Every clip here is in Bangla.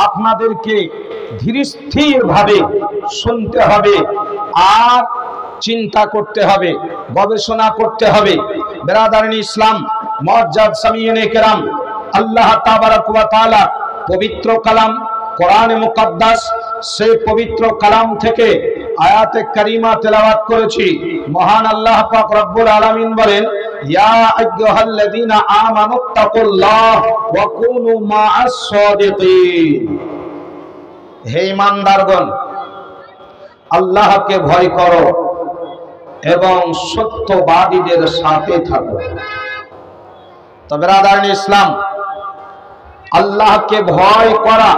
আপনাদেরকে ধীরস্থির ভাবে শুনতে হবে আর চিন্তা করতে হবে, গবেষণা করতে হবে। বেরাদারানি ইসলাম, মুআজ্জাজ সামিয়িনে কেরাম, আল্লাহ তাবারাক ওয়া তাআলা পবিত্র কালাম কোরআনে মুকাদ্দাস, সেই পবিত্র কালাম থেকে আয়াতে কারিমা তেলাওয়াত করেছি। মহান আল্লাহ পাক রব্বুল আলামিন বলেন, ইয়া আইয়ুহাল্লাযীনা আমানুত্তাকুল্লাহ ওয়া কুনু মা'আস সাদিকিন। হে ঈমানদারগণ, আল্লাহকে ভয় করো এবং সত্যবাদীদের সাথে থাকো। তো বেরাদারানি ইসলাম, আল্লাহকে ভয় করা,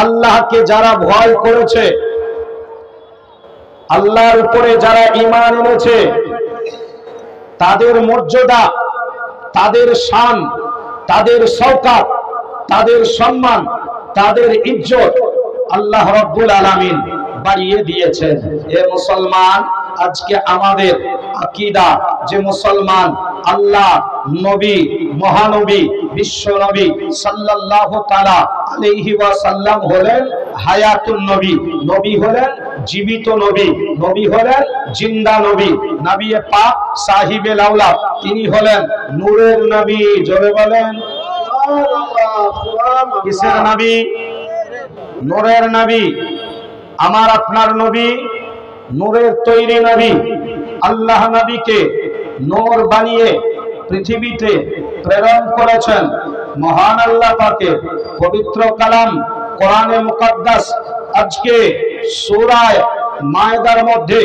আল্লাহকে যারা ভয় করেছে, আল্লাহর উপরে যারা ঈমান এনেছে, তাদের মর্যাদা, তাদের শান, তাদের শওকাত, তাদের সম্মান, তাদের ইজ্জত আল্লাহ রাব্বুল আলামিন বাড়িয়ে দিয়েছেন। হে মুসলমান, আজকে আমাদের আকীদা যে মুসলমান আল্লাহ নবী, মহানবী, বিশ্ব নবী সাল্লাল্লাহু তাআলা আলাইহি ওয়াসাল্লাম হলেন হায়াতুন নবী, নবী হলেন জীবিত নবী, নবী হলেন জিন্দা নবী, নবী পাক সাহিবে লাউলা, তিনি হলেন নূরের নবী। জোরে বলেন সুবহানাল্লাহ। কিসের নবী? নূরের নবী। আমার আপনার নবী নূরের তৈরি নবী। আল্লাহ নবীকে নূর বানিয়ে পৃথিবীতে প্রেরণ করেছেন। মহান আল্লাহ পাকের পবিত্র কালাম কোরআনে মুকাদ্দাস আজকে সূরা মায়দার মধ্যে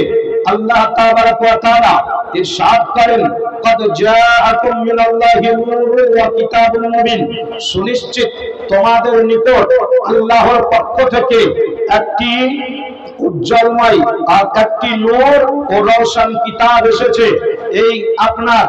আল্লাহ তাবারাক ওয়া তাআলা ইরশাদ করেন, কদ জাআকুম মিনাল্লাহি নূরুন ওয়া কিতাবুন মুবিন। সুনিশ্চিত তোমাদের নিকট আল্লাহর পক্ষ থেকে একটি উজ্জ্বলময় আর একটি নূর ও রওশন কিতাব এসেছে। এই আপনার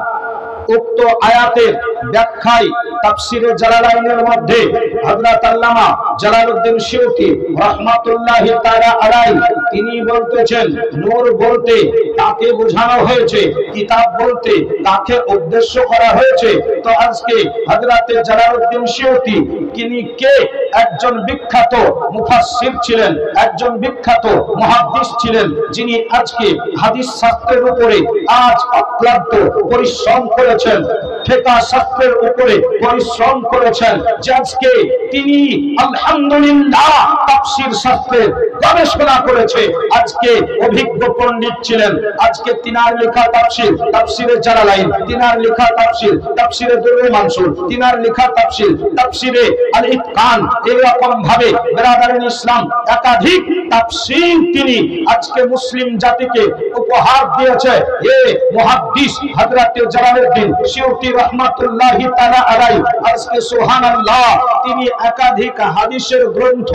উক্ত আয়াতের ব্যাখ্যায় তাফসীরে জালালাইনের মধ্যে হযরত আল্লামা জালালউদ্দিন সিয়ুতী রাহমাতুল্লাহি তাআলা আলাইহি তিনি বলতেছেন, নূর বলতে তাকে বোঝানো হয়েছে, কিতাব বলতে তাকে উদ্দেশ্য করা হয়েছে। তো আজকে হযরত জালালউদ্দিন সিয়ুতী তিনি কে? একজন বিখ্যাত মুফাসসির ছিলেন, একজন বিখ্যাত মুহাদ্দিস ছিলেন, যিনি আজকে হাদিস শাস্ত্রের উপরে আজ অক্লান্ত পরিশ্রম করেছেন, ফিকহ শাস্ত্রের উপরে পরিশ্রম করেছেন, যে আজকে তিনি আলহামদুলিল্লাহ তাফসীর শাস্ত্রের গবেষণা করেছে। আজকে অভিজ্ঞ পণ্ডিত ছিলেন। আজকে তিনার লেখা তাফসীর, তাফসীরে জালালাইন, তিনার লেখা তাফসীর, তাফসীরে দুরুল মানসুর, তিনার লেখা তাফসীর, তাফসীরে আল ইতকান, এরকম ভাবে বেরাদারান ইসলাম একাধিক তাফসীর তিনি আজকে মুসলিম জাতিকে উপহার দিয়েছে। এ মুহাদ্দিস হযরত জালালউদ্দিন সিয়ুতী রাহমাতুল্লাহি তাআলা আলাইহি আজকে সুবহানাল্লাহ তিনি একাধিক হাদিসের গ্রন্থ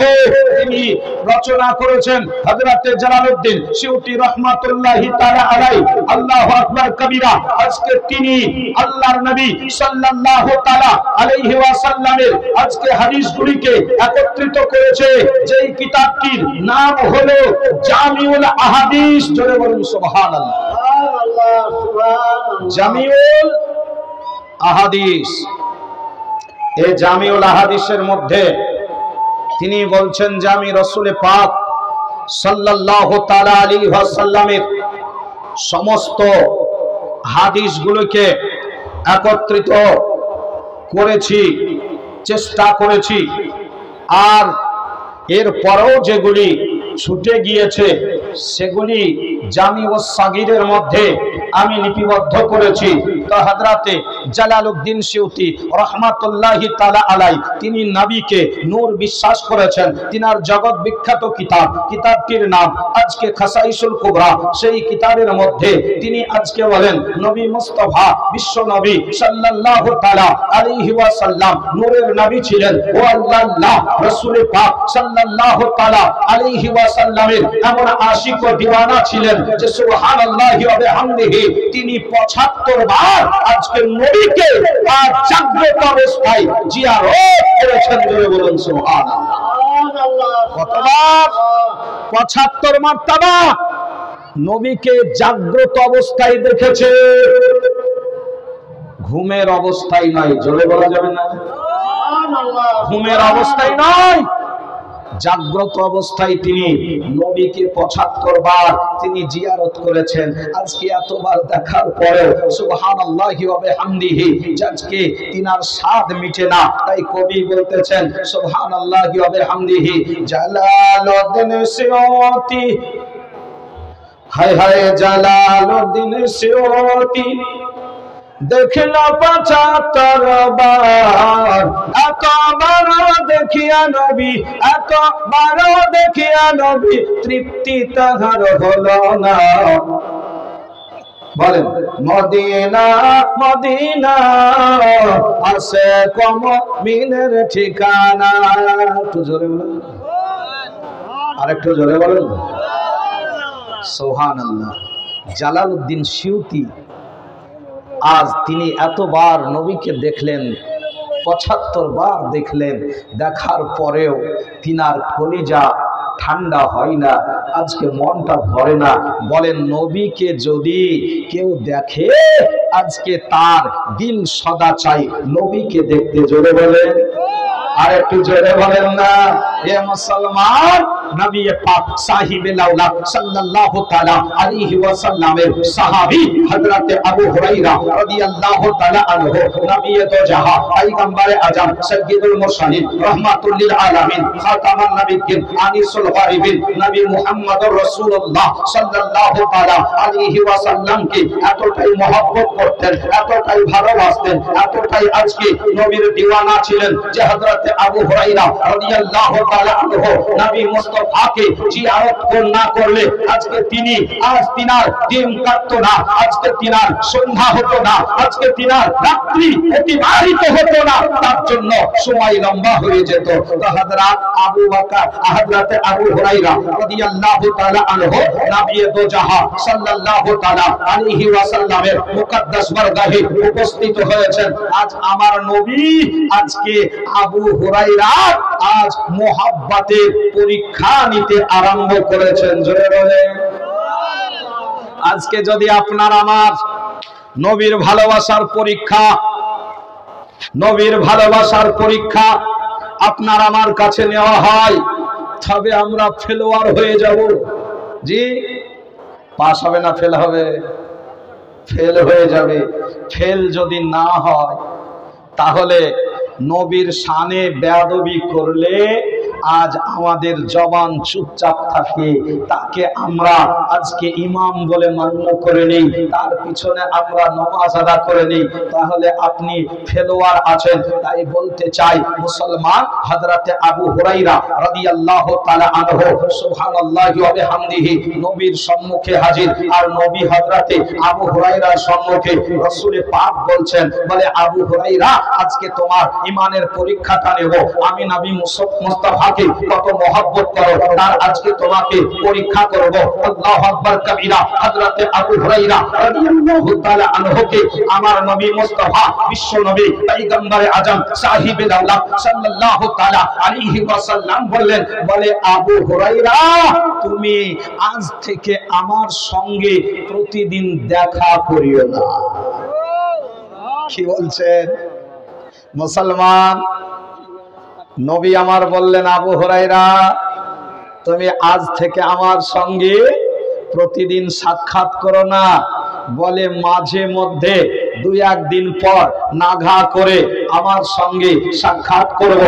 তিনি রচনা করেছেন। হযরত জালালউদ্দিন সিয়ুতী রাহমাতুল্লাহি তাআলা আলাইহি আল্লাহু আকবার কবীরা। আজকে তিনি আল্লাহর নবী সাল্লাল্লাহু তাআলা আলাইহি ওয়াসাল্লামের আজকে হাদিসগুলিকে একত্রিত করেছে। যেই কিতাবটির নাম হলো জামিউল আহাদিস। জোরে বলুন সুবহানাল্লাহ। জামিউল আহাদিস। এই জামিউল আহাদিসের মধ্যে তিনি বলছেন যে আমি রাসূল পাক সাল্লাল্লাহু তাআলা আলাইহি ওয়াসাল্লামের সমস্ত হাদিসগুলোকে একত্রিত করেছি, চেষ্টা করেছি, আর এরপরেও যেগুলি ছুটে গিয়েছে সেগুলি জামিউস সাগীরের মধ্যে আমি লিপিবদ্ধ করেছি। তো হযরতে জালালউদ্দিন সিয়ুতী রাহমাতুল্লাহি তাআলা আলাইহি তিনি নবীকে নূর বিশ্বাস করেছেন। তিনার জগৎ বিখ্যাত কিতাব, কিতাবটির নাম আজকে খাসাইসুল কুবরা। সেই কিতাবের মধ্যে তিনি আজকে বলেন নবী মুস্তাফা বিশ্ব নবী সাল্লাল্লাহু তাআলা আলাইহি ওয়াসাল্লাম নূরের নবী ছিলেন। ও আল্লাহ রাসূল পাক সাল্লাল্লাহু তাআলা আলাইহি ওয়াসাল্লামের এমন আশিক ও দিওয়ানা ছিলেন যে সুবহানাল্লাহি ওয়া বিহামদিহি তিনি ৭৫ বার আজকে নবীকে তার জাগ্রত অবস্থায় জিয়ারত করেছেন। জোরে বলুন সুবহানাল্লাহ। কতবার? ৭৫ মারতাবা নবীকে জাগ্রত অবস্থায় দেখেছে, ঘুমের অবস্থায় নয়। জোরে বলা যাবে না? ঘুমের অবস্থায় নয়, জাগ্রত অবস্থায় তিনি নবীকে ৭৫ বার তিনি জিয়ারত করেছেন। আজকে এতবার দেখার পরেও সুবহানাল্লাহি ওয়া বিহামদিহি আজকে তিনার স্বাদ মিটে না। তাই কবি বলতেছেন সুবহানাল্লাহি ওয়া বিহামদিহি জালালুদ্দিন সিয়ুতি, হায় হায় জালালুদ্দিন সিয়ুতি দেখলা ৭৫ বার, এতবার দেখিয়া নবী, এতবার দেখিয়া নবী তৃপ্তি তাহার হলো না। বলেন মদিনা মদিনা আছে কম মিনের ঠিকানা। একটু জোরে বলেন, আরেকটু জোরে বলেন সুবহানাল্লাহ। জালালউদ্দিন সিয়ুতি আজ তিনি এতবার নবীকে দেখলেন, ৭৫ বার দেখলেন, দেখার পরেও তিনার কলিজা ঠান্ডা হয় না, আজকে মনটা ভরে না। বলেন নবীকে যদি কেউ দেখে আজকে তার দিল সদা চাই নবীকে দেখতে। জোরে বলেন, আর একটু জোরে বলেন না। এ মুসলমান, নবী পাক সাহিবে লাউলা সাল্লাল্লাহু তাআলা আলাইহি ওয়াসাল্লামের সাহাবী হযরত আবু হুরায়রা রাদিয়াল্লাহু তাআলা আনহু, নবী তো জাহা পয়গম্বরে আজম সাইয়্যিদুল মুরসালিন রাহমাতুল লিল আলামিন খাতামুন নবিয়্যিন আনিসুল গারিবিন নবী মুহাম্মদুর রাসূলুল্লাহ সাল্লাল্লাহু তাআলা আলাইহি ওয়াসাল্লামকে এতটাই মহব্বত করতেন, এতটাই ভালোবাসতেন, এতটাই আজকে নবীর দিওয়ানা ছিলেন যে হযরত আবু হুরায়রা রাদিয়াল্লাহু তাআলা আনহু নবী মুস্তাফাকে জিয়ারত না করলে আজকে তিনি তিনার দিন কাটতো না, আজকে তিনার সন্ধ্যা হতো না, আজকে তিনার রাত্রি অতিবাহিত হতো না, তার জন্য সময় লম্বা হয়ে যেত। তো হযরত আবু বকর হযরত আবু হুরায়রা রাদিয়াল্লাহু তাআলা আনহু নবী দো জাহান সাল্লাল্লাহু তাআলা আলাইহি ওয়াসাল্লামের মুকদ্দাস বারগাহে উপস্থিত হয়েছেন। আজ আমার নবী আজকে আবু হুরায়রা আজ মোহাব্বতের পরীক্ষা নিতে আরম্ভ করেছেন। জোরে বলেন। আজকে যদি আপনার আমার নবীর ভালোবাসার পরীক্ষা, নবীর ভালোবাসার পরীক্ষা আপনার আমার কাছে নেওয়া হয়, তবে আমরা ফেলোয়ার হয়ে যাব। জি, পাস হবে না ফেল হবে? ফেল হয়ে যাবে। ফেল যদি না হয় তাহলে নবীর শানে বেয়াদবি করলে আজ আমাদের জবান চুপচাপ থাকে, তাকে আমরা আজকে ইমাম বলে মান্য করে নেই, তার পিছনে আমরা নামাজ আদা করে নেই, তাহলে আপনি ফেলোয়ার আছেন। তাই বলতে চাই মুসলমান, হযরতে আবু হুরায়রা রাদিয়াল্লাহু তাআলা আনহু সুবহানাল্লাহি ওয়া বিহামদিহি নবীর সম্মুখে হাজির। আর নবী হযরতে আবু হুরায়রার সম্মুখে রাসূল পাক বলছেন, বলে আবু হুরায়রা আজকে তোমার ঈমানের পরীক্ষাটা নেব। আমি নবী মুস্তাফা কত মহব্বত করো তার আজকে তোমাকে পরীক্ষা করব। আল্লাহু আকবার কবীরা। হযরতে আবু হুরায়রা রাদিয়াল্লাহু তাআলা আনহুকে আমার নবী মুস্তাফা বিশ্ব নবী পয়গম্বরে আজম সাহিবে দাওলা সাল্লাল্লাহু তাআলা আলাইহি ওয়াসাল্লাম বললেন, বলে আবু হুরায়রা তুমি আজ থেকে আমার সঙ্গে প্রতিদিন দেখা করিও না। কি বলছেন মুসলমান? নবী আমার বললেন, আবু হুরায়রা তুমি আজ থেকে আমার সঙ্গে প্রতিদিন সাক্ষাৎ করো না, বলে মাঝে মধ্যে দুই একদিন পর নাঘা করে আমার সঙ্গে সাক্ষাৎ করব।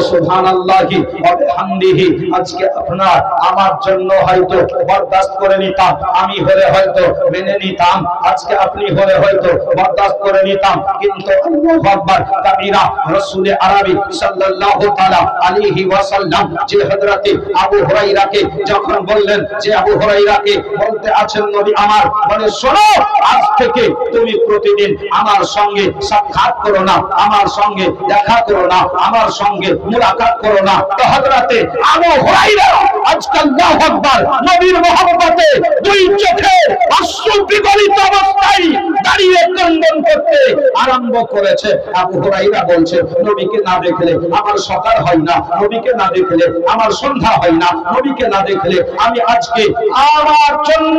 সুবহানাল্লাহি ওয়া বিহামদিহি আজকে আপনার আমার জন্য হয়তো বরদাস্ত করে নিতাম, আমি হলে হয়তো মেনে নিতাম, আজকে আপনি হলে হয়তো বরদাস্ত করে নিতাম, কিন্তু আল্লাহু আকবার কবীরা। রাসূল আরবি সাল্লাল্লাহু তাআলা আলাইহি ওয়াসাল্লাম যে হযরতে আবু হুরায়রাকে যখন বললেন যে আবু হুরায়রাকে বলতে আছেন নবী আমার, বলে শোনো আজ থেকে তুমি প্রতিদিন আমার সঙ্গে সাক্ষাৎ করো না, আমার সঙ্গে দেখা করো না, আমার সঙ্গে মুলাকাত করো না। তো হযরতে আবু হুরায়রা আজকে আল্লাহু আকবার নবীর মহব্বতে দুই চোখে অশ্রু বিগলিত অবস্থায় দাঁড়িয়ে ক্রন্দন করতে আরম্ভ করেছে। আবু হুরায়রা বলছে, নবীকে না দেখলে আমার সকাল হয় না, নবীকে না দেখলে আমার সন্ধ্যা হয় না, নবীকে না দেখলে আমি আজকে আমার জন্য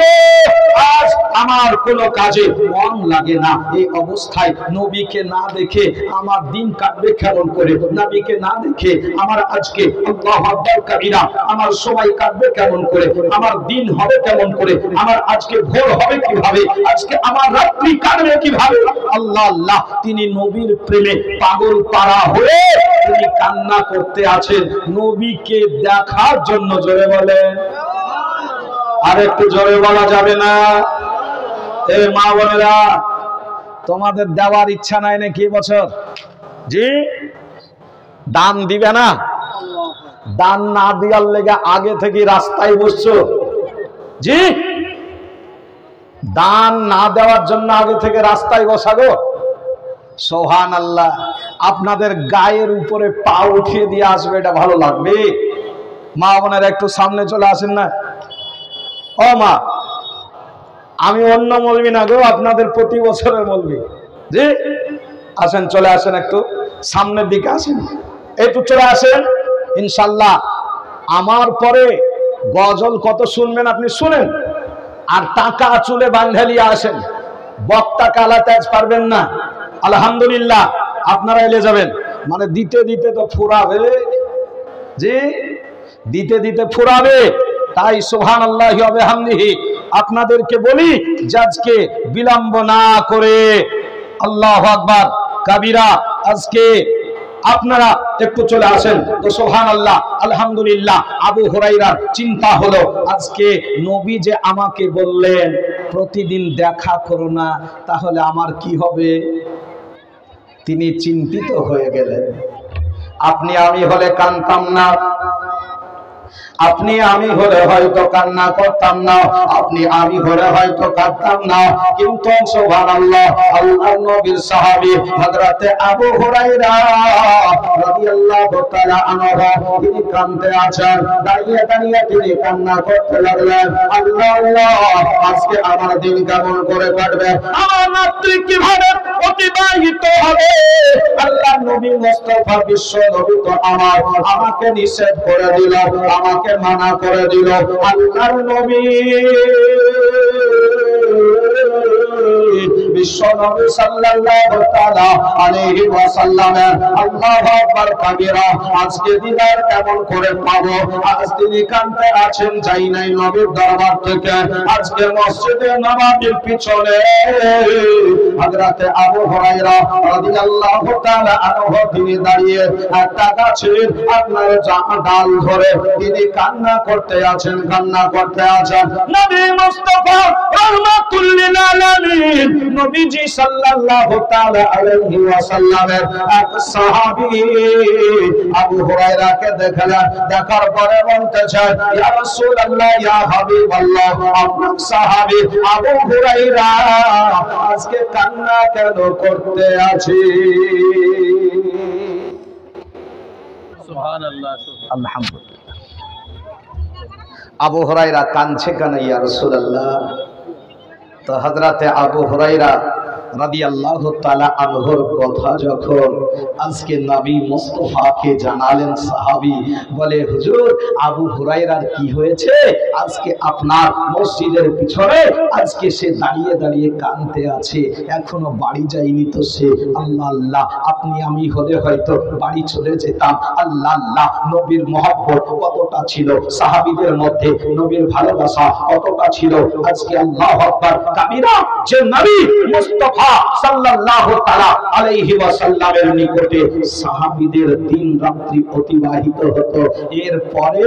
আজ আমার কোনো কাজে মন লাগে না। এই অবস্থায় নবীকে না দেখে আমার দিন কাটবে কেমন করে, নবীকে না দেখে আমার আজকে আল্লাহু আকবার কাবীরা আমার সময় কাটবে কেমন করে, আমার দিন হবে কেমন করে, আমার আজকে ভোর হবে কিভাবে, আজকে আমার রাত্রি কাটবে কিভাবে। আল্লাহ আল্লাহ, তিনি নবীর প্রেমে পাগল পারা হয়ে তিনি কান্না করতে আছেন নবীকে দেখার জন্য। জোরে বলেন, আর একটু জোরে বলা যাবে না? এ মা বোনেরা, তোমাদের দেওয়ার ইচ্ছা নাই নাকি বছর? জি, দান দিবে না? দান না দেওয়ার লেগে আগে থেকে রাস্তায় বসছো? জি, দান না দেওয়ার জন্য আগে থেকে রাস্তায় বসাগো? সুবহানাল্লাহ। আপনাদের গায়ের উপরে পা উঠিয়ে দিয়ে আসবে, এটা ভালো লাগবে? মা বোনেরা একটু সামনে চলে আসেন না। ও মা, আমি অন্য মৌলবি না গো, আপনাদের প্রতি বছরের মৌলবি। জি, আসেন, চলে আসেন, একটু সামনের দিকে আসেন, একটু চলে আসেন। ইনশাল্লাহ আমার পরে গজল কত শুনবেন আপনি শুনেন, আর টাকা চুলে বান্ধালিয়ে আসেন। বক্তা কালাতে আজ পারবেন না, আলহামদুলিল্লাহ আপনারা এলে যাবেন। মানে দিতে দিতে তো ফুরাবে, জি, দিতে দিতে ফুরাবে। তাই সুবহানাল্লাহি ওয়া বিহামদিহি আপনাদেরকে বলি যে আজকে বিলম্ব না করে আল্লাহু আকবার কাবীরা আজকে আপনারা একটু চলে আসেন। তো সুবহানাল্লাহ, আলহামদুলিল্লাহ। আবু হুরায়রার চিন্তা হলো আজকে নবী যে আমাকে বললেন প্রতিদিন দেখা করো না, তাহলে আমার কি হবে? তিনি চিন্তিত হয়ে গেলেন। আপনি আমি হলে কাঁদতাম না, আপনি আমি হলে হয়তো কান্না করতাম না, আপনি আমি হলে হয়তো কাঁদতাম না, কিন্তু সুবহানাল্লাহ আল্লাহর নবীর সাহাবী হযরতে আবু হুরায়রা রাদিয়াল্লাহু তাআলা আনহু তিনি কাঁদতে আছেন। দাঁড়িয়ে দাঁড়িয়ে তিনি কান্না করতে লাগলেন, আল্লাহ আল্লাহ, আজকে আমার দিন কেমন করে কাটবে, আমার রাত্রি কিভাবে অতিবাহিত হবে। আল্লাহর নবী মুস্তাফা বিশ্ব নবী তো আমাকে নিষেধ করে দিল, আমাকে মানা করে দিল। আল্লাহর নবী বিশ্ব নবী সাল্লাল্লাহু তাআলা আলাইহি ওয়াসাল্লাম আল্লাহু আকবার কাবীরা আজকে দিদার কেমন করে পাবো। আজ তিনি কাঁদতে আছেন, যাই নাই নবীর দরবার থেকে। আজকে মসজিদে নববীর পিছনে হযরতে আবু হুরায়রা রাদিয়াল্লাহু তাআলা আনহু তিনি দাঁড়িয়ে একটা গাছের আপনার ডাল ধরে তিনি কান্না করতে আছেন, কান্না করতে আছেন। নবী মুস্তাফা রাহমাতুল লিল আলামিন নবীজি সাল্লাল্লাহু তাআলা আলাইহি ওয়াসাল্লামের এক সাহাবী আবু হুরায়রাকে দেখলেন, দেখার পরে বলতেছেন, ইয়া রাসূলুল্লাহ, ইয়া হাবিবাল্লাহ, আপনার সাহাবী আবু হুরায়রা আজকে কান্না কেন করতে আছে? সুবহানাল্লাহ, আলহামদুলিল্লাহ। আবু হুরায়রা কাঁদছে কেন ইয়া রাসূলুল্লাহ? তো হযরতে আবু হুরায়রা রাদিয়াল্লাহু তাআলা আনহুর কথা যখন আজকে নবী মুস্তাফাকে জানালেন, সাহাবী বলে, হুজুর আবু হুরায়রার কি হয়েছে? আজকে আপনার মসজিদের পিছনে আজকে সে দাঁড়িয়ে দাঁড়িয়ে কাঁদতে আছে, এখনো বাড়ি যায়নি তো সে। আল্লাহ আল্লাহ, আপনি আমি হলে হয়তো বাড়ি চলে যেতাম। আল্লাহ আল্লাহ, নবীর মহব্বত কতটা ছিল সাহাবীদের মধ্যে, নবীর ভালোবাসা কতটা ছিল। আজকে আল্লাহু আকবার কাবীরা যে নবী মুস্তাফা সাল্লাল্লাহু তাআলা আলাইহি ওয়াসাল্লামের নিকটে সাহাবীদের দিন রাত্রি অতিবাহিত হতো, এরপরে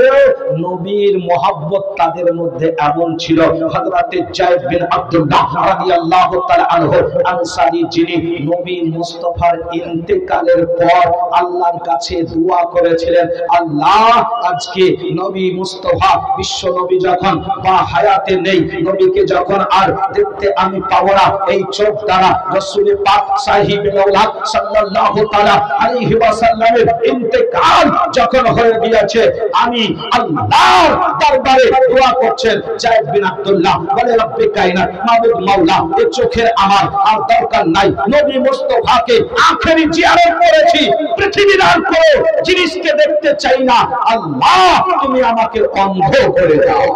নবীর মহব্বত তাদের মধ্যে এমন ছিল। হযরতে যায়েদ বিন আব্দুল্লাহ রাদিয়াল্লাহু তাআলা আনহু আনসারী, যিনি নবী মুস্তাফার ইন্তেকালের পর আল্লাহর কাছে দোয়া করেছিলেন, আল্লাহ আজকে নবী মুস্তাফা বিশ্ব নবী যখন বা হায়াতে নেই, নবীকে যখন আর দেখতে আমি পাবো না, এই চোখ দ্বারা রাসূল পাক সাহিবে আওলাদ সাল্লাল্লাহু তাআলা আলাইহি ওয়াসাল্লামের ইন্তেকাল যখন হয়ে গিয়েছে, আমি আল্লাহর দরবারে দোয়া করছেন যায়েদ বিন আব্দুল্লাহ, বলে রব্বে কায়নাত মাবুদ মাওলা, এই চোখের আমার আর দরকার নাই, নবী মুস্তাফাকে আখেরি জিয়ারত করেছি, পৃথিবীর আর কোনো জিনিসকে দেখতে চাই না, আল্লাহ তুমি আমাকে অন্ধ করে দাও।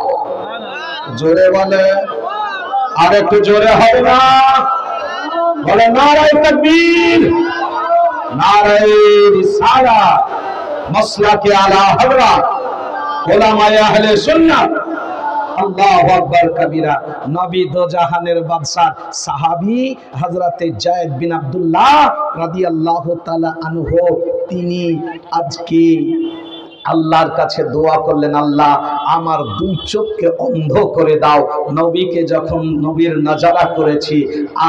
জোরে বলে, আর একটু জোরে হবে না? বলে নারায়ে তাকবীর, নারায়ে রিসালাত, মাসলাকে আলা হযরত উলামায়ে আহলে সুন্নাহ। আল্লাহু আকবার কবীরা। নবী দো জাহানের বাদশা সাহাবী হযরতে যায়েদ বিন আব্দুল্লাহ রাদিয়াল্লাহু তাআলা আনহু, তিনি আজকে আল্লাহর কাছে দোয়া করলেন, আল্লাহ আমার দুই চোখকে অন্ধ করে দাও। নবীকে যখন নবীর নাজারা করেছি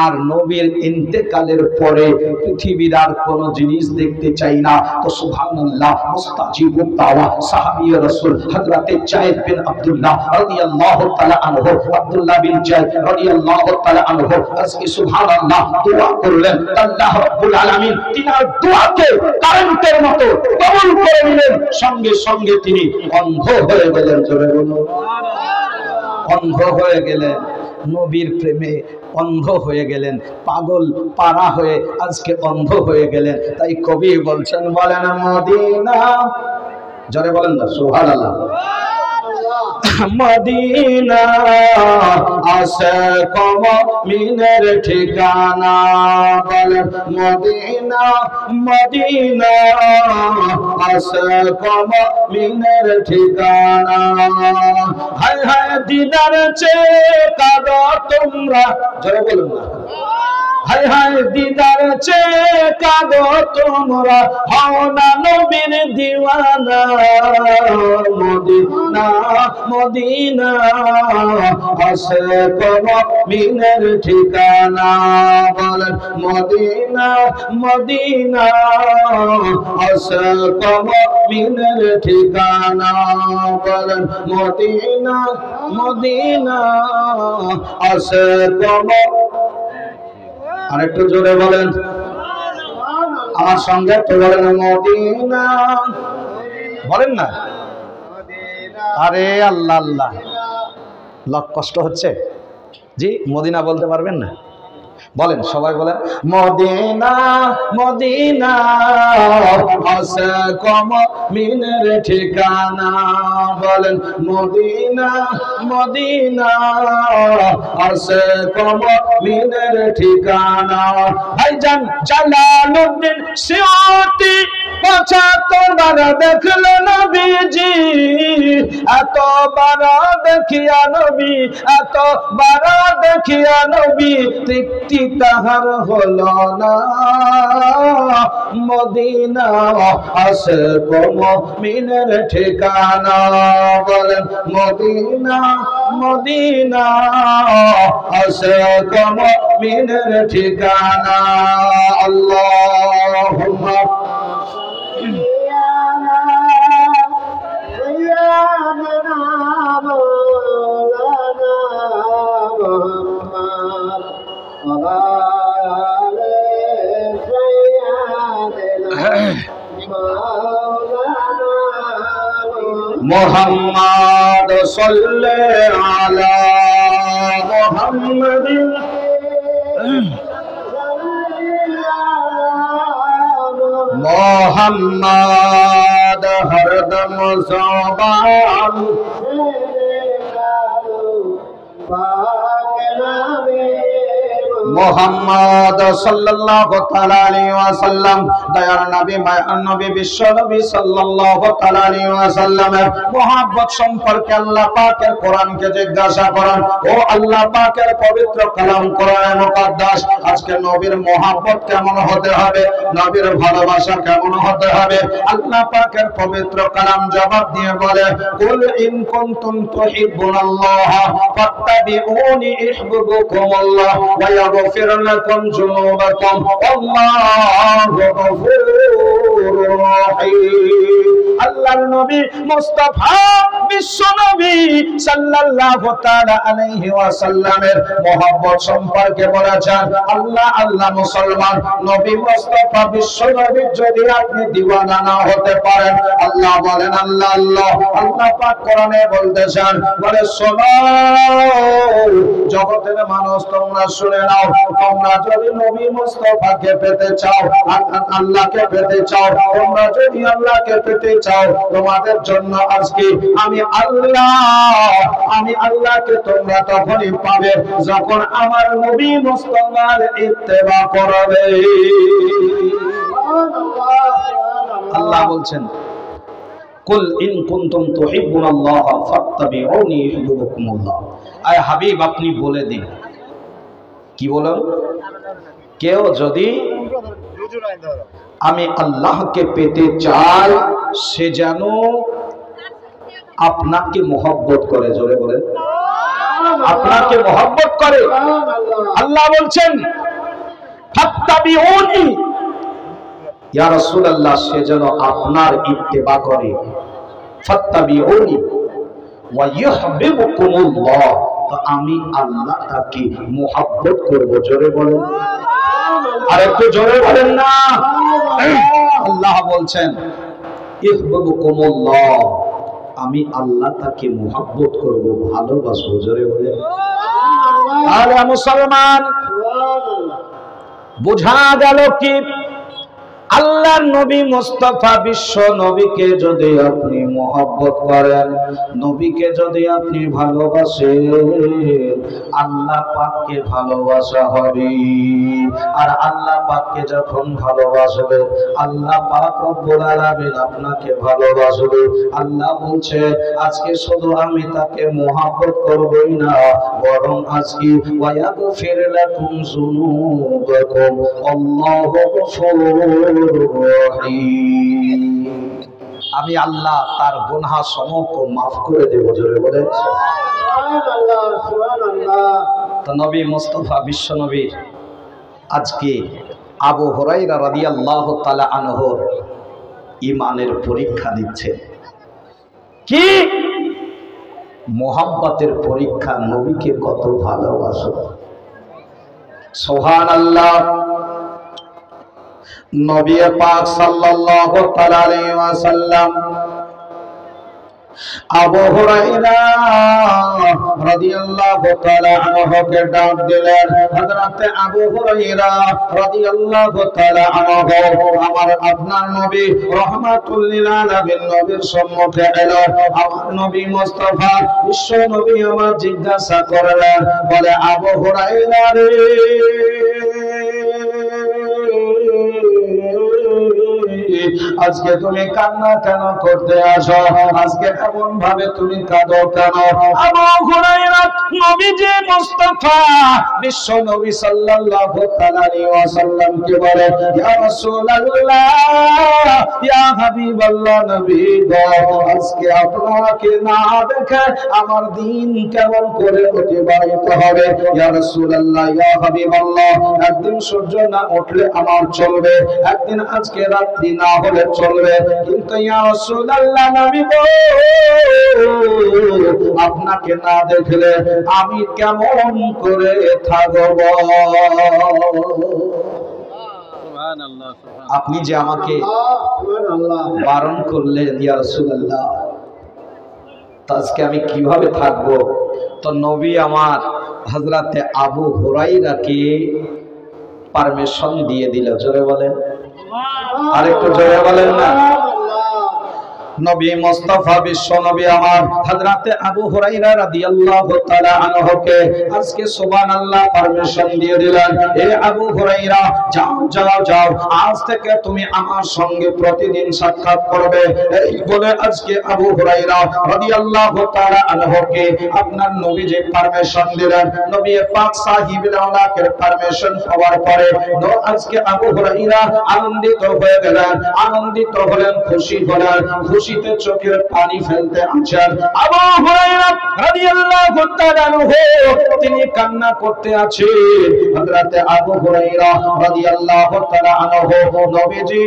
আর নবীর ইন্তেকালের পরে পৃথিবীর আর কোনো জিনিস দেখতে চাই না। তো সুবহানাল্লাহ, মুস্তাজিবুদ দাওয়া সাহাবী রাসূল হযরতে যায়েদ বিন আব্দুল্লাহ রাদিয়াল্লাহু তাআলা আনহু, আব্দুল্লাহ বিন যায়েদ রাদিয়াল্লাহু তাআলা আনহু আজকে সুবহানাল্লাহ দোয়া করলেন। আল্লাহ রাব্বুল আলামিন তিনার দোয়াকে কারেন্টের মতো কবুল করে নিলেন। সঙ্গে সঙ্গে তিনি অন্ধ হয়ে গেলেন। জোরে বলুন, অন্ধ হয়ে গেলেন। নবীর প্রেমে অন্ধ হয়ে গেলেন, পাগল পারা হয়ে আজকে অন্ধ হয়ে গেলেন। তাই কবি বলছেন, বলেন মদিনা, জোরে বলেন না সুবহানাল্লাহ, মদিনা আসে মুমিনের ঠিকানা। বলেন মদিনা, মদিনা আসে মুমিনের ঠিকানা। হায় হায় দিদার চেয়ে কাঁদো তোমরা, জোরে বলুন না, হায় হায় দিদার চেয়ে কাঁদো তোমরা, হও না নবীর দিওয়ানা। মদিনা, মদিনা আসে মুমিনের ঠিকানা। বলেন মদিনা, মদিনা আসে মুমিনের ঠিকানা। বলেন মদিনা, মদিনা আসে। আরেকটু জোরে বলেন, আমার সঙ্গে তো বলেন মদিনা, বলেন না। আরে আল্লাহ আল্লাহ, লক কষ্ট হচ্ছে জি, মদিনা বলতে পারবেন না? বলেন সবাই বলেন মদিনা, মদিনা আসে মুমিনের ঠিকানা। বলেন মদিনা, মদিনা আসে মুমিনের ঠিকানা। ভাইজান জালালউদ্দিন সিয়ুতি ৭৫ বার দেখলো নবীজি, এতবার দেখিয়া নবী, এতবার দেখিয়া নবী, তৃপ্তি তাহার হলো না। মদিনা আসে মুমিনের ঠিকানা। বলেন মদিনা, মদিনা আসে মুমিনের ঠিকানা। আল্লাহুম্মা মুহাম্মদ সাল্লাল্লাহু আলা মুহাম্মাদ। মুহাম্মদ হরদম জবান মুহাম্মদ সাল্লাল্লাহু তাআলা আলাইহি ওয়াসাল্লাম, দয়ার নবী, মায়ার নবী, বিশ্ব নবী সাল্লাল্লাহু তাআলা আলাইহি ওয়াসাল্লামের মহব্বত সম্পর্কে আল্লাহ পাকের কোরআনকে জিজ্ঞাসা করেন। ও আল্লাহ পাকের পবিত্র কালাম কোরআনে মুকদ্দাস, আজকে নবীর মহব্বত কেমন হতে হবে, নবীর ভালোবাসা কেমন হতে হবে? আল্লাহ পাকের পবিত্র কালাম জবাব দিয়ে বলে, কুল ইন কুনতুম তুহিব্বুনাল্লাহ ফাত্তাবিউনি ইহবিবুকুমুল্লাহ ওয়া ইয়াগফির লাকুম যুনুবাকুম আল্লাহু গফুরুর রহিম। আল্লাহর নবী মুস্তাফা বিশ্ব নবী সাল্লাল্লাহু তাআলা আলাইহি ওয়াসাল্লামের মহব্বত সম্পর্কে বলেছেন, আল্লাহ আল্লাহ মুসলমান নবী মুস্তাফা বিশ্ব নবী যদি আপনি দিওয়ানা না হতে পারেন, আল্লাহ বলেন আল্লাহ আল্লাহ, আল্লাহ পাক কোরআনে বলতেছেন, বলে শোনো জগতের মানুষ তোমরা শুনে নাও, তোমরা যদি নবী মুস্তাফাকে পেতে চাও, আল্লাহকে পেতে চাও, তোমরা যদি আল্লাহকে পেতে চাও, তোমাদের জন্য আজকে আমি আল্লাহকে তোমরা তখনই পাবে যখন আমার নবী মুস্তাফার ইত্তেবা করবে। আল্লাহ বলছেন কুল ইন কুনতুম তুহিব্বুনাল্লাহ ফাত্তাবিউনি ইউহিব্বুকুমুল্লাহ। আয় হাবিব আপনি বলে দিন, কি বলেন, কেউ যদি আমি আল্লাহকে পেতে চাই সে যেন আপনাকে মহব্বত করে। জোরে বলেন, আপনাকে মহব্বত করে। আল্লাহ বলছেন ফাত্তাবিউনি, ইয়া রাসূলুল্লাহ সে যেন আপনার ইত্তেবা করে। ফাত্তাবিউনি ওয়া ইউহিব্বুকুমুল্লাহ, তো আমি আল্লাহ তাকে মহব্বত করব। জোরে বলেন, আর একটু জোরে বলেন না। আল্লাহ বলছেন ইউহিব্বুকুমুল্লাহ, আমি আল্লাহ তাকে মহব্বত করব, ভালোবাসবো। জোরে বলেন। আরে মুসলমান, বোঝা গেল কি আল্লাহর নবী মুস্তাফা বিশ্ব নবীকে যদি আপনি মহব্বত করেন, নবীকে যদি আপনি ভালোবাসেন, আল্লাহ পাককে ভালোবাসা হবে। আর আল্লাহ পাককে যখন ভালোবাসবে, আল্লাহ পাক রব্বুল আলামিন আপনাকে ভালোবাসবে। আল্লাহ বলছে আজকে শুধু আমি তাকে মহব্বত করবই না, বরং আজকে ওয়ায়াগফির লাকুম যুনুবাকুম আল্লাহু গফুরুর, আমি আল্লাহ তার গুনাহ সমূহকে মাফ করে দেব। জোরে বলে সুবহানাল্লাহ, সুবহানাল্লাহ। তো নবী মুস্তাফা বিশ্ব নবী আজকে আবু হুরায়রা রাদিয়াল্লাহু তাআলা আনহুর ঈমানের পরীক্ষা দিচ্ছে। কি মুহাব্বতের পরীক্ষা, নবীকে কত ভালোবাসো। সুবহানাল্লাহ। নবী পাক সাল্লাল্লাহু তাআলা আলাইহি ওয়াসাল্লাম আবু হুরায়রা রাদিয়াল্লাহু তাআলা আনহুকে ডাক দিলেন। হযরত আবু হুরায়রা রাদিয়াল্লাহু তাআলা আনহু আমার আপনার নবী রাহমাতুল লিল আলামিন নবীর সম্মুখে এলো। আমার নবী মুস্তাফা বিশ্ব নবী আমার জিজ্ঞাসা করলেন, বলে আবু হুরায়রা রে, আজকে তুমি কান্না কেন করতে আসো? আজকে এমন ভাবে তুমি কাঁদো কেন? আবু হুরায়রা নবীজি মুস্তাফা বিশ্ব নবী সাল্লাল্লাহু আলাইহি ওয়াসাল্লাম কে বলে, ইয়া রাসূলুল্লাহ, ইয়া হাবিবাল্লাহ, নবী গো, আজকে আপনাকে না দেখে আমার দিন কেমন করে অতিবাহিত হবে? ইয়া রাসূলুল্লাহ, ইয়া হাবিবাল্লাহ, একদিন সূর্য না উঠলে আমার চলবে, একদিন আজকে রাত্রি না হলে চলবে, কিন্তু ইয়া রাসূলুল্লাহ নবী গো, আপনাকে না দেখলে আমি কেমন করে থাকব? আপনি যে আমাকে বারণ করলেন ইয়া রাসূলুল্লাহ, আজকে আমি কিভাবে থাকব? তো নবী আমার হযরতে আবু হুরায়রাকে পারমিশন দিয়ে দিল। জোরে বলেন, আরেকটু জোরে বলেন না। নবী মুস্তাফা বিশ্ব নবী আমার হযরতে আবু হুরায়রা রাদিয়াল্লাহু তাআলা আনহুকে আজকে সুবহানাল্লাহ পারমিশন দিয়ে দিলেন, এ আবু হুরায়রা যাও যাও যাও, আজ থেকে তুমি আমার সঙ্গে প্রতিদিন সাক্ষাৎ করবে। এই বলে আজকে আবু হুরায়রা রাদিয়াল্লাহু তাআলা আনহুকে আপনার নবী যে পারমিশন দিলেন, নবী পাক সাহিবুল আওলাকের পারমিশন পাওয়ার পরে আজকে আবু হুরায়রা আনন্দিত হয়ে গেলেন, আনন্দিত হলেন, খুশি হলেন, খুশিতে চোখের পানি ফেলতে আছেন। আবু হুরায়রা রাদিয়াল্লাহু তাআলা আনহু তিনি কান্না করতে আছেন। হযরতে আবু হুরায়রা রাদিয়াল্লাহু তাআলা আনহু নবীজি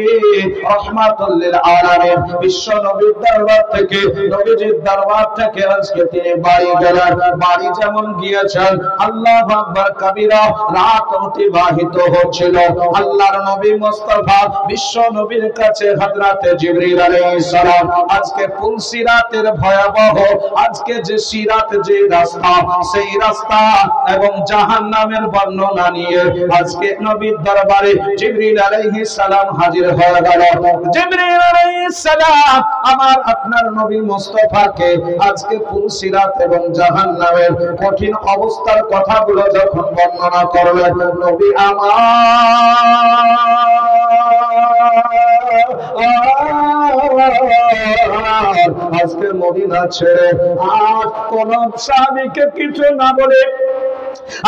রাহমাতুল লিল আলামিন বিশ্ব নবীর দরবার থেকে, নবীজির দরবার থেকে আজকে তিনি বাড়ি গেলেন। বাড়ি যেমন গিয়েছেন, আল্লাহু আকবার কবীরা, রাত অতিবাহিত হচ্ছিল। আল্লাহর নবী মুস্তাফা বিশ্ব নবীর কাছে হযরতে জিবরিল আলাইহিস সালাম আজকে পুলসিরাতের ভয়াবহ আজকে যে সিরাত যে রাস্তা সেই রাস্তা এবং জাহান্নামের বর্ণনা নিয়ে আজকে নবীর দরবারে জিবরিল আলাইহিস সালাম হাজির হয়ে গেল। জিবরিল আলাইহিস সালাম আমার আপনার নবী মুস্তাফাকে আজকে পুলসিরাত এবং জাহান্নামের কঠিন অবস্থার কথাগুলো যখন বর্ণনা করলেন, নবী আমার আজকে মদিনা ছেড়ে আর কোন সাহাবীকে কিছু না বলে,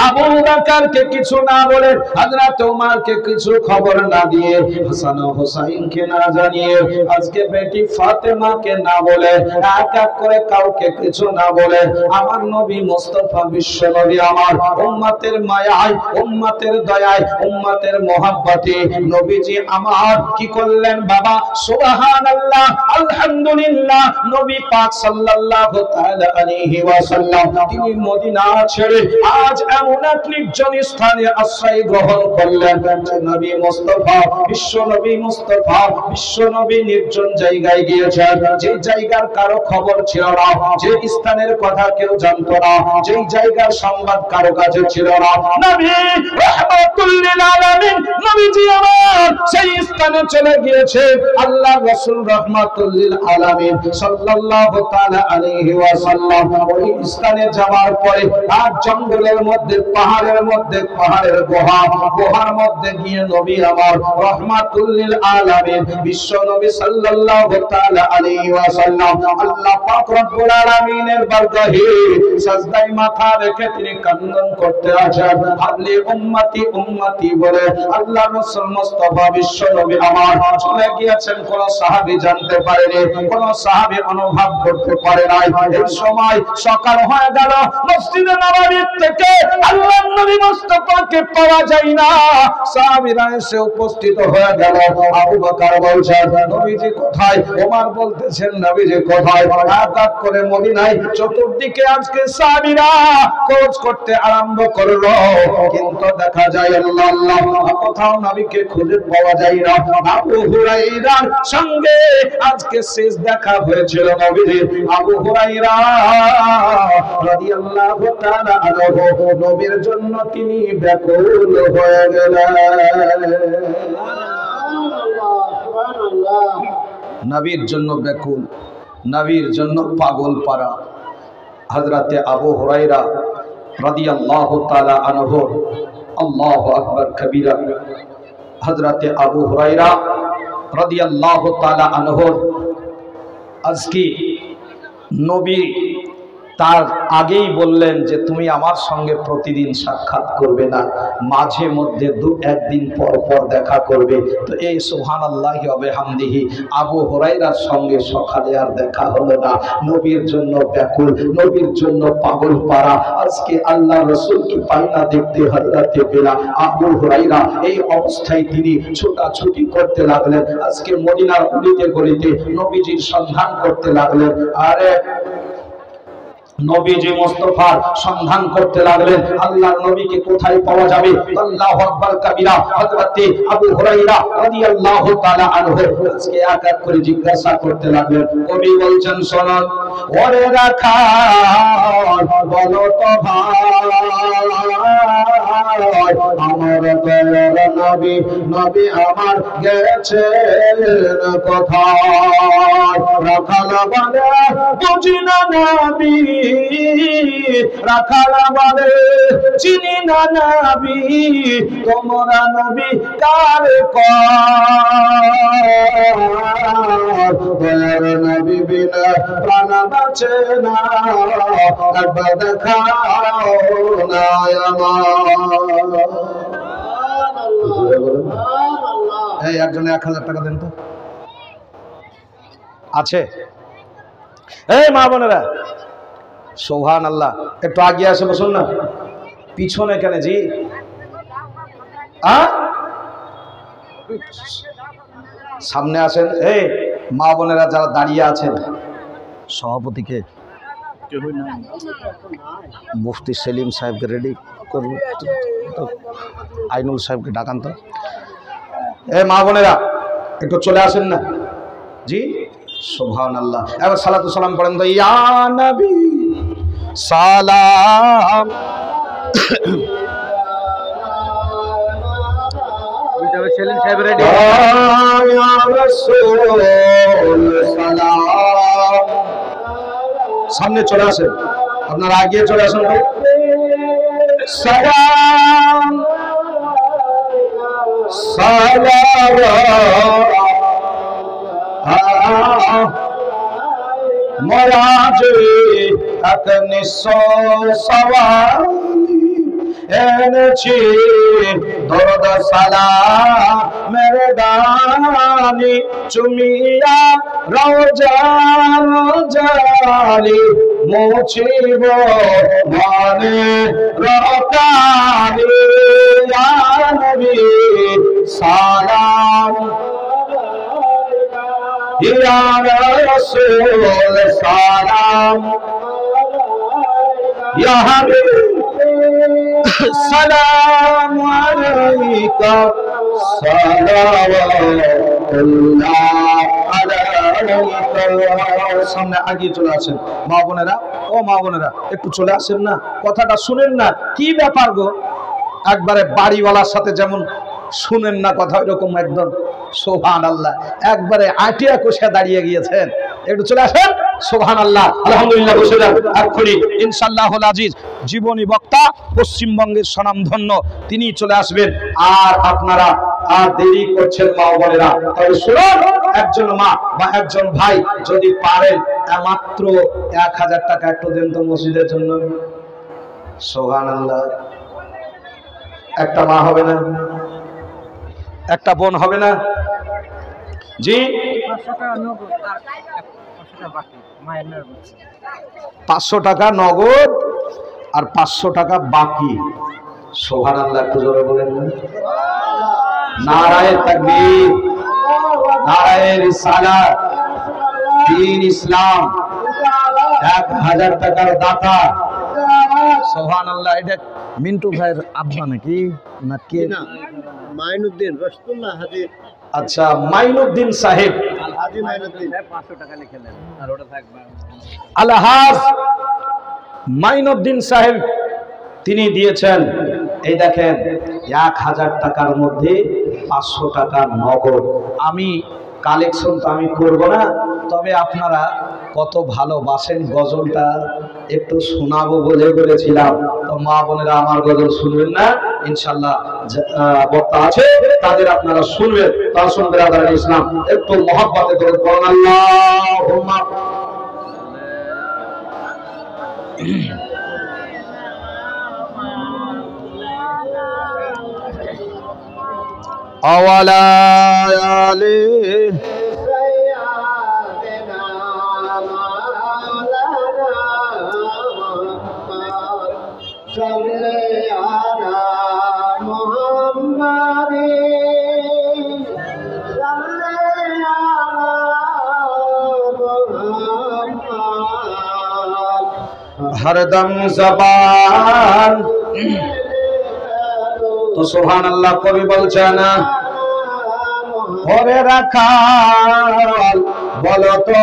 আবু বকরকে কিছু না বলে, হযরত ওমরকে কিছু খবর না দিয়ে, হাসান ও হুসাইনকে না জানিয়ে, আজকে বেটি ফাতেমাকে না বলে, এক এক করে কাউকে কিছু না বলে আমার নবী মুস্তাফা বিশ্ব নবী আমার উম্মতের মায়ায়, উম্মতের দয়ায়, উম্মতের মহব্বতে নবীজি আমার কি করলেন বাবা? সুবহানাল্লাহ, আলহামদুলিল্লাহ। নবী পাক সাল্লাল্লাহু তাআলা আলাইহি ওয়াসাল্লাম তিনি মদিনা ছেড়ে আজ এমন এক নির্জন স্থানে আশ্রয় গ্রহণ করলেন যে নবী মুস্তাফা বিশ্ব নবী মুস্তাফা বিশ্ব নবী নির্জন জায়গায় গিয়েছেন, যে জায়গার কারো খবর ছিল না, যে স্থানের কথা কেউ জানতো না, যে জায়গার সংবাদ কারো কাছে ছিল না। নবী রাহমাতুল লিল আলামিন নবীজি আমার সেই স্থানে চলে গিয়েছে। আল্লাহ রাসূল রাহমাতুল লিল আলামিন সাল্লাল্লাহু তাআলা আলাইহি ওয়াসাল্লাম ওই স্থানে যাওয়ার পরে আর জঙ্গলের মধ্যে পাহাড়ের মধ্যে পাহাড়ের গুহার মধ্যে গিয়ে নবী আমার রাহমাতুল লিল আলামিন বিশ্ব নবী সাল্লাল্লাহু তাআলা আলাইহি ওয়াসাল্লাম আল্লাহ পাক রব্বুল আলামিনের বারগাহে সাজদায় মাথা রেখে তিনি কান্নান করতে আছেন। হাবলি উম্মতি উম্মতি বলে আল্লাহ রাসূল মুস্তাফা বিশ্ব নবী আমার চলে গিয়েছেন। কোন সাহাবী জানতে পারেনি, কোন সাহাবী অনুভব করতে পারে নাই। এই সময় সকাল হয়ে গেল, মসজিদে নববী থেকে আল্লাহর নবী মুস্তাফাকে পাওয়া যায় না। সাহাবীরা এসে উপস্থিত হয়ে গেল। আবু বকর বলছেন নবীজি কোথায়? ওমর বলতেছেন নবীজি কোথায়? হঠাৎ করে মদিনায় চতুর্দিকে আজকে সাহাবীরা খোঁজ করতে আরম্ভ করলো, কিন্তু দেখা যায় আল্লাহ আল্লাহ কোথাও নবীকে খুঁজে পাওয়া যায় না। আবু হুরায়রার সঙ্গে আজকে শেষ দেখা হয়েছিল নবীজির। আবু হুরায়রা রাদিয়াল্লাহু তাআলা আনহু নবীর জন্য তিনি ব্যাকুল হয়ে গেলেন। নবীর জন্য ব্যাকুল, নবীর জন্য পাগল পারা। হযরতে আবু হুরায়রা রাদিয়াল্লাহু তাআলা আনহু আল্লাহু আকবার কবীরা। হযরতে আবু হুরায়রা রাদিয়াল্লাহু তাআলা আনহু আজকে নবী তার আগেই বললেন যে তুমি আমার সঙ্গে প্রতিদিন সাক্ষাৎ করবে না, মাঝে মধ্যে একদিন পর পর দেখা করবে। তো এই সুবহানাল্লাহি ওয়া বিহামদিহি আবু হুরায়রার সঙ্গে সকালে আর দেখা হলো না। নবীর জন্য ব্যাকুল, নবীর জন্য পাগল পারা। আজকে আল্লাহ রাসূলকে পাই না দেখতে হযরতে বেলাল। আবু হুরায়রা এই অবস্থায় তিনি ছোটাছুটি করতে লাগলেন। আজকে মদিনার গলিতে গলিতে নবীজির সন্ধান করতে লাগলেন। আরে নবীজি মুস্তাফার সন্ধান করতে লাগলেন। আল্লাহর নবীকে কোথায় পাওয়া যাবে? আল্লাহু আকবার কবীরা। হযরতে আবু হুরায়রা রাদিয়াল্লাহু তাআলা আনহু আজকে এক এক করে জিজ্ঞাসা করতে লাগলেন। কবি বলছেন শুনুন, ওরে রাখাল বলো তো ভাই আমার দয়ার নবী নবী আমার গেছেন কোথায়? রাখাল বলে বুঝি না নবী, রাখালা বলে চিনি না নবী, তোমরা নবী কার দয়ার নবী বিনা প্রাণ বাঁচে না, একবার দেখাও না আমার। এই একজনে 1000 টাকা দেন তো, আছে? এই মা বোনেরা সুবহানাল্লাহ, একটু আগে আসে বসুন না, পিছনে কেন জি? সামনে আসেন। এই মা বোনেরা যারা দাঁড়িয়ে আছেন, সভাপতিকে মুফতি সেলিম সাহেবকে রেডি করুন, আইনুল সাহেবকে ডাকান তো। এই মা বোনেরা একটু চলে আসেন না জি। সুবহানাল্লাহ। এবার সালাতু সালাম পড়েন তো, ইয়া নবী সালাম। সেলিম সাহেব রেডি। ইয়া রাসূল সালাম। সামনে চলে আসেন, আপনারা আগিয়ে চলে আসেন। সালাম সালাম মরাজে আকনি সওয়ালি এনেছি দরদ সালাম মেরে দানি চুমিয়া রওজা জালি মুছিব মানে রকানি ইয়া নবী সালাম ইয়া রাসূল সালাম ইয়া হাবিব সালাম আলাইকা সালাওয়াতুল্লাহ আলাইকা। সামনে আগিয়ে চলে আসেন মা বোনেরা, ও মা বোনেরা একটু চলে আসেন না, কথাটা শুনেন না, কি ব্যাপার গো? একবারে বাড়িওয়ালার সাথে যেমন শুনেন না কথা, ওইরকম একদম সুবহানাল্লাহ একবারে আটিয়া কষে দাঁড়িয়ে গিয়েছেন। একটু চলে আসেন। সুবহানাল্লাহ, আলহামদুলিল্লাহ। বসে যান এক্ষুনি ইনশাআল্লাহুল আজিজ জীবনী বক্তা পশ্চিমবঙ্গের স্বনামধন্য তিনি চলে আসবেন। আর আপনারা আর দেরি করছেন মা বোনেরা, তবে শুনুন, একজন মা বা একজন ভাই যদি পারেন মাত্র 1000 টাকা একটু দেন তো মসজিদের জন্য। সুবহানাল্লাহ। একটা মা হবে না, একটা বোন হবে না? জি 500 টাকা নগদ আর 500 টাকা বাকি। সুবহানাল্লাহ, একটু জোরে বলেন না। নারায়ে তাকবীর, নারায়ে রিসালাত, দ্বীন ইসলাম। 1000 টাকার দাতা। সুবহানাল্লাহ। এটা মিন্টু ভাইয়ের আব্বা নাকি না কে? মাইনুদ্দিন রসুল্লাহ হাজির। আচ্ছা, মাইনুদ্দিন সাহেব হাজি মাইনুদ্দিন 500 টাকা লিখে দেন আর ওটা থাকবে। আলহাজ মাইনুদ্দিন সাহেব তিনি দিয়েছেন, এই দেখেন 1000 টাকার মধ্যে 500 টাকা নগদ। আমি কালেকশন তো আমি করব না, তবে আপনারা কত ভালোবাসেন গজলটা একটু শোনাবো বলে বলেছিলাম। তো মা বোনেরা আমার গজল শুনবেন না ইনশাআল্লাহ, বক্তা আছে তাদের আপনারা শুনবেন। তার সঙ্গে ইসলাম একটু মহব্বতে করে বলেন আল্লাহুম্মা আওয়ালা আলি हरदम जबान। तो सुबहानाल्लाह कवि বলছেন, ওরে রাখাল বলো তো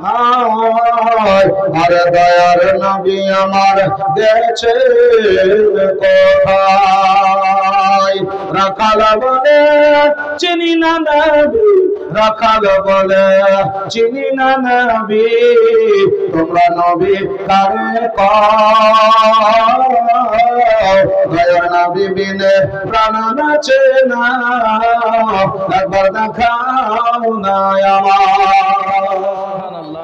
ভাই, আরে দয়ার নবী আমার গেছে কোথায়? রাখাল বলে চিনি না নবী, রাখাল বলে চিনি না নবী, তোমরা নবী কারে কও? দয়ার নবী বিনে প্রাণ নাচে না, একবার দেখাও না আমার।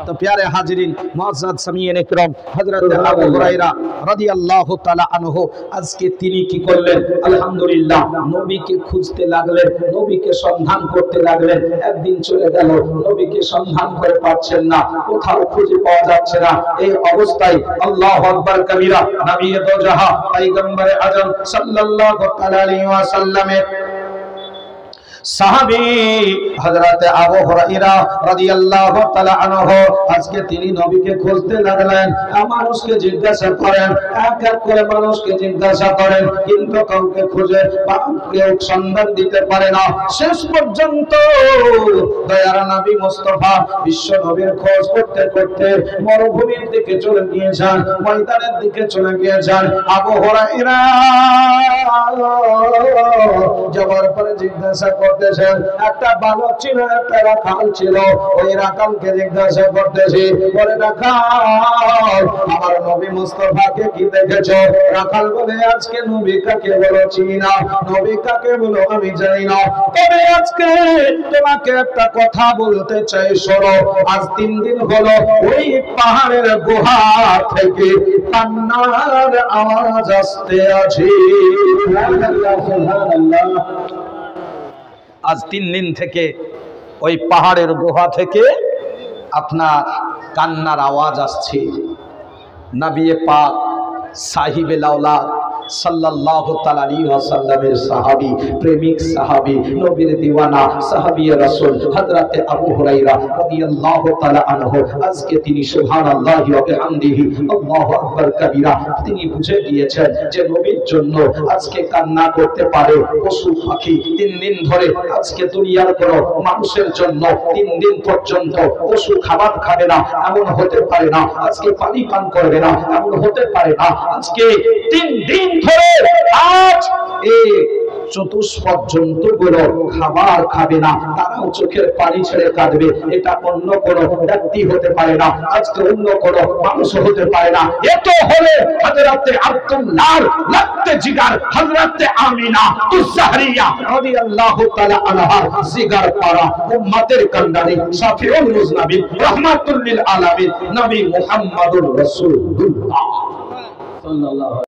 তো প্যারে হাজিরিন মুআজ্জাজ সামিয়িন ইকরাম, হযরত আবু হুরায়রা রাদিয়াল্লাহু তাআলা আনহু আজকে তিনি কি করলেন? আলহামদুলিল্লাহ নবীকে খুঁজতে লাগলেন, নবীকে সন্ধান করতে লাগলেন। একদিন চলে গেল, নবীকে সন্ধান করে পাচ্ছেন না, কোথাও খুঁজে পাওয়া যাচ্ছে না। এই অবস্থায় আল্লাহু আকবার কবীরা, নবী দো জাহান পয়গম্বর আযম সাল্লাল্লাহু তাআলা আলাইহি ওয়াসাল্লামের সাহাবী হযরত আবু হুরায়রা রাদিয়াল্লাহু তাআলা আনহু আজকে তিনি নবীকে খুঁজতে লাগলেন। মানুষকে জিজ্ঞাসা করেন, এক এক করে মানুষকে জিজ্ঞাসা করেন, কিন্তু কাউকে খুঁজে কেউ সন্ধান দিতে পারে না। শেষ পর্যন্ত দয়ার নবী মুস্তাফা বিশ্ব নবীর খোঁজ করতে করতে মরুভূমির দিকে চলে গিয়েছেন, ময়দানের দিকে চলে গিয়েছেন। আবু হুরায়রা যাওয়ার পরে জিজ্ঞাসা করতেছেন, একটা বালক ছিল, একটা রাখাল ছিল, ওই রাখালকে জিজ্ঞাসা করতেছি, বলে রাখাল আমার নবী মুস্তাফাকে কি দেখেছো? রাখাল বলে আজকে নবী কাকে বলো চিনি না, নবী কাকে বলো আমি জানি না, তবে আজকে তোমাকে একটা কথা বলতে চাই, শোনো। আজ 3 দিন হলো ওই পাহাড়ের গুহা থেকে কান্নার আওয়াজ আসতে আছে। আজ 3 দিন থেকে ওই পাহাড়ের গুহা থেকে আপনার কান্নার আওয়াজ আসছে। নবী পাক সাহিবে লাওলা সাল্লাল্লাহু তাআলা আলাইহি ওয়াসাল্লামের সাহাবী, প্রেমিক সাহাবী, নবীর দিওয়ানা সাহাবী রাসূল হযরত আবু হুরায়রা রাদিয়াল্লাহু তাআলা আনহু আজকে তিনি সুবহানাল্লাহি ওয়া বিহামদিহি আল্লাহু আকবার কবীরা তিনি বুঝে গিয়েছেন যে নবীর জন্য আজকে কান্না করতে পারে পশু পাখি। 3 দিন ধরে আজকে দুনিয়ার কোন মানুষের জন্য 3 দিন পর্যন্ত পশু খাবার খাবে না, এমন হতে পারে না। আজকে পানি পান করবে না, এমন হতে পারে না। আজকে 3 দিন ধরে আজ এই চতুষ্পদ জন্তুগুলো খাবার খাবে না, তারাও চোখের পানি ছেড়ে কাঁদবে। এটা অন্য কোনো ব্যক্তি হতে পারে না, আজকে অন্য কোনো মানুষ হতে পারে না। এত হলে হযরতে আব্দুল্লাহ লাগতে জিগার হযরতে আমিনা তুসহারিয়া রাদিয়াল্লাহু তাআলা আনহা জিগার পারা উম্মতের কান্ডারি শাফিউল মুজনাবিন রাহমাতুল লিল আলামিন নবী মুহাম্মদুর রাসূলুল্লাহ সাল্লাল্লাহু